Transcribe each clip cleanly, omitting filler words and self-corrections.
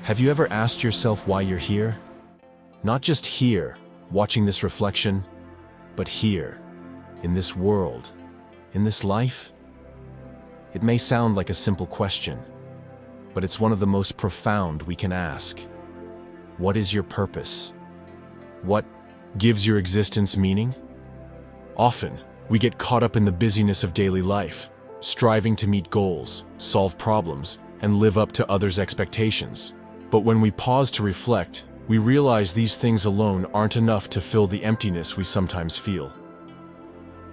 Have you ever asked yourself why you're here? Not just here, watching this reflection, but here, in this world, in this life? It may sound like a simple question, but it's one of the most profound we can ask. What is your purpose? What gives your existence meaning? Often, we get caught up in the busyness of daily life, striving to meet goals, solve problems, and live up to others' expectations. But when we pause to reflect, we realize these things alone aren't enough to fill the emptiness we sometimes feel.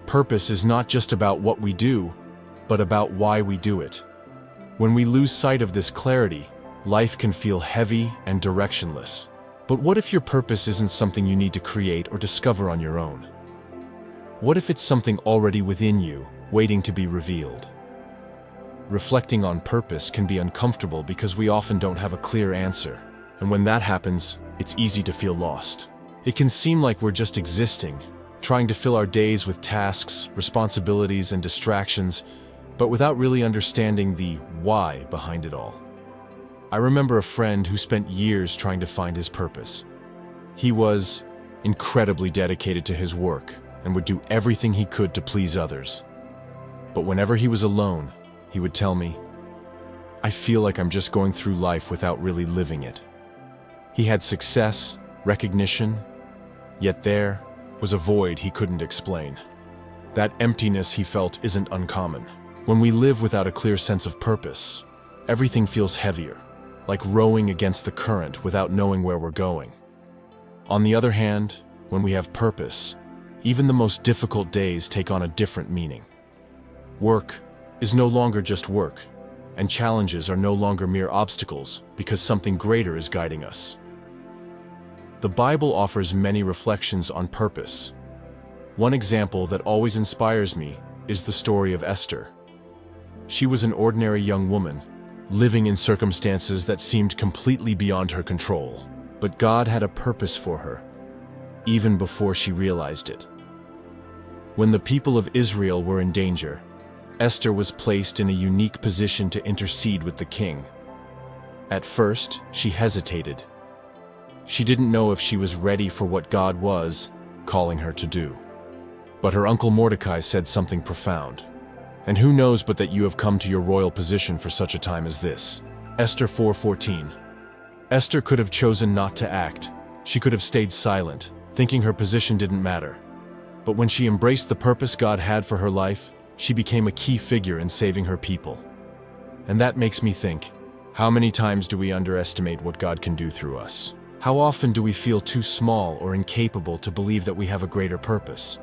Purpose is not just about what we do, but about why we do it. When we lose sight of this clarity, life can feel heavy and directionless. But what if your purpose isn't something you need to create or discover on your own? What if it's something already within you, waiting to be revealed? Reflecting on purpose can be uncomfortable because we often don't have a clear answer. And when that happens, it's easy to feel lost. It can seem like we're just existing, trying to fill our days with tasks, responsibilities, and distractions, but without really understanding the why behind it all. I remember a friend who spent years trying to find his purpose. He was incredibly dedicated to his work and would do everything he could to please others. But whenever he was alone, he would tell me, "I feel like I'm just going through life without really living it." He had success, recognition, yet there was a void he couldn't explain. That emptiness he felt isn't uncommon. When we live without a clear sense of purpose, everything feels heavier, like rowing against the current without knowing where we're going. On the other hand, when we have purpose, even the most difficult days take on a different meaning. Work is no longer just work, and challenges are no longer mere obstacles because something greater is guiding us. The Bible offers many reflections on purpose. One example that always inspires me is the story of Esther. She was an ordinary young woman, living in circumstances that seemed completely beyond her control. But God had a purpose for her, even before she realized it. When the people of Israel were in danger, Esther was placed in a unique position to intercede with the king. At first, she hesitated. She didn't know if she was ready for what God was calling her to do. But her uncle Mordecai said something profound. "And who knows but that you have come to your royal position for such a time as this?" Esther 4:14. Esther could have chosen not to act. She could have stayed silent, thinking her position didn't matter. But when she embraced the purpose God had for her life, she became a key figure in saving her people. And that makes me think, how many times do we underestimate what God can do through us? How often do we feel too small or incapable to believe that we have a greater purpose?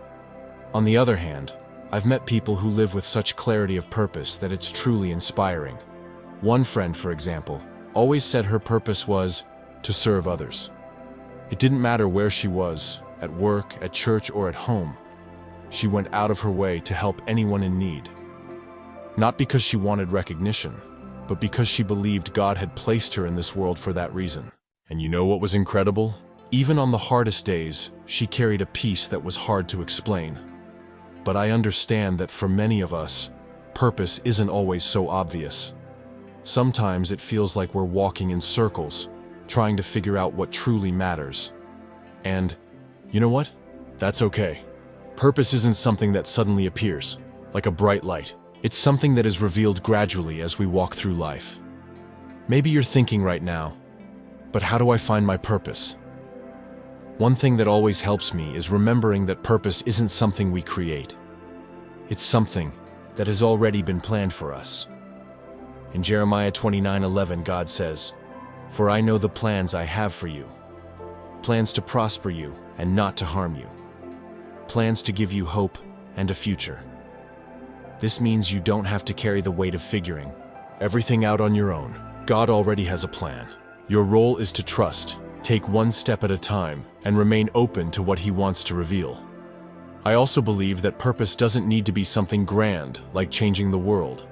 On the other hand, I've met people who live with such clarity of purpose that it's truly inspiring. One friend, for example, always said her purpose was to serve others. It didn't matter where she was, at work, at church, or at home. She went out of her way to help anyone in need. Not because she wanted recognition, but because she believed God had placed her in this world for that reason. And you know what was incredible? Even on the hardest days, she carried a peace that was hard to explain. But I understand that for many of us, purpose isn't always so obvious. Sometimes it feels like we're walking in circles, trying to figure out what truly matters. And, you know what? That's okay. Purpose isn't something that suddenly appears, like a bright light. It's something that is revealed gradually as we walk through life. Maybe you're thinking right now, but how do I find my purpose? One thing that always helps me is remembering that purpose isn't something we create. It's something that has already been planned for us. In Jeremiah 29:11, God says, "For I know the plans I have for you, plans to prosper you and not to harm you, plans to give you hope and a future." This means you don't have to carry the weight of figuring everything out on your own. God already has a plan. Your role is to trust, take one step at a time, and remain open to what He wants to reveal. I also believe that purpose doesn't need to be something grand, like changing the world.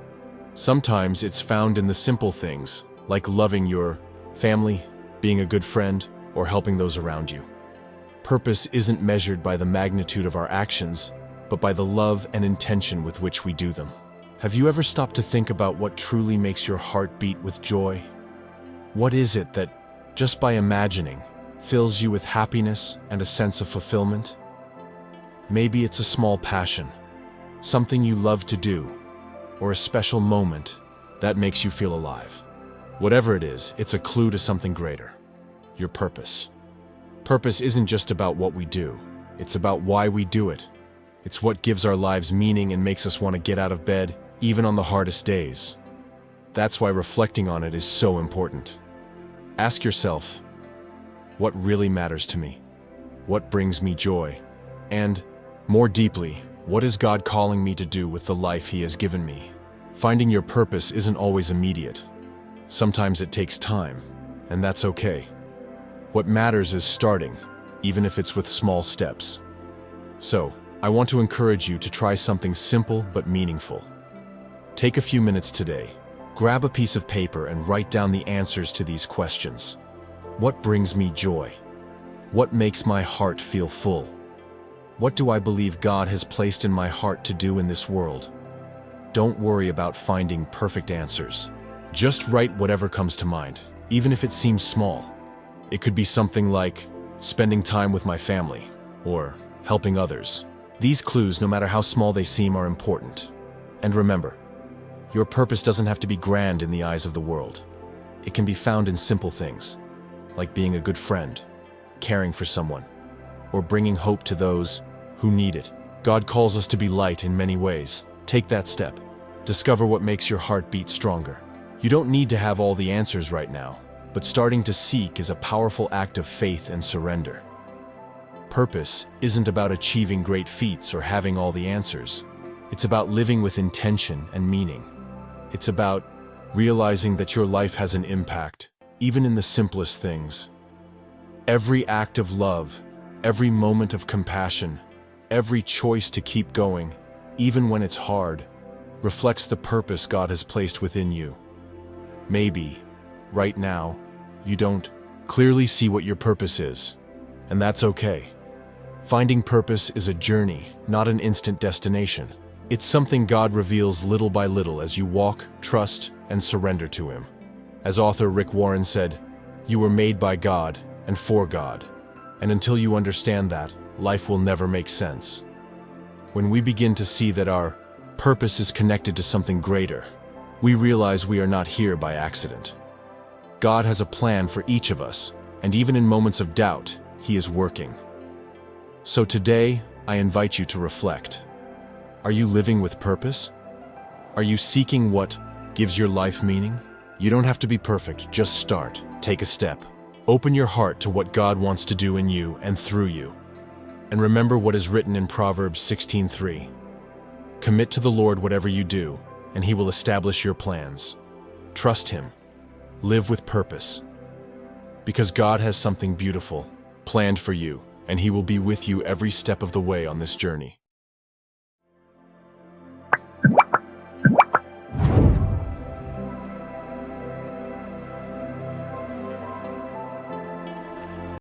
Sometimes it's found in the simple things, like loving your family, being a good friend, or helping those around you. Purpose isn't measured by the magnitude of our actions, but by the love and intention with which we do them. Have you ever stopped to think about what truly makes your heart beat with joy? What is it that, just by imagining, fills you with happiness and a sense of fulfillment? Maybe it's a small passion, something you love to do, or a special moment that makes you feel alive. Whatever it is, it's a clue to something greater. Your purpose. Purpose isn't just about what we do, it's about why we do it. It's what gives our lives meaning and makes us want to get out of bed, even on the hardest days. That's why reflecting on it is so important. Ask yourself, what really matters to me? What brings me joy? And, more deeply, what is God calling me to do with the life He has given me? Finding your purpose isn't always immediate. Sometimes it takes time, and that's okay. What matters is starting, even if it's with small steps. So, I want to encourage you to try something simple but meaningful. Take a few minutes today. Grab a piece of paper and write down the answers to these questions. What brings me joy? What makes my heart feel full? What do I believe God has placed in my heart to do in this world? Don't worry about finding perfect answers. Just write whatever comes to mind, even if it seems small. It could be something like spending time with my family or helping others. These clues, no matter how small they seem, are important. And remember, your purpose doesn't have to be grand in the eyes of the world. It can be found in simple things, like being a good friend, caring for someone, or bringing hope to those who need it. God calls us to be light in many ways. Take that step. Discover what makes your heart beat stronger. You don't need to have all the answers right now, but starting to seek is a powerful act of faith and surrender. Purpose isn't about achieving great feats or having all the answers. It's about living with intention and meaning. It's about realizing that your life has an impact, even in the simplest things. Every act of love, every moment of compassion, every choice to keep going, even when it's hard, reflects the purpose God has placed within you. Maybe, right now, you don't clearly see what your purpose is, and that's okay. Finding purpose is a journey, not an instant destination. It's something God reveals little by little as you walk, trust, and surrender to Him. As author Rick Warren said, "You were made by God and for God, and until you understand that, life will never make sense." When we begin to see that our purpose is connected to something greater, we realize we are not here by accident. God has a plan for each of us, and even in moments of doubt, He is working. So today, I invite you to reflect. Are you living with purpose? Are you seeking what gives your life meaning? You don't have to be perfect, just start. Take a step. Open your heart to what God wants to do in you and through you. And remember what is written in Proverbs 16:3. Commit to the Lord whatever you do, and He will establish your plans. Trust Him. Live with purpose. Because God has something beautiful planned for you, and He will be with you every step of the way on this journey.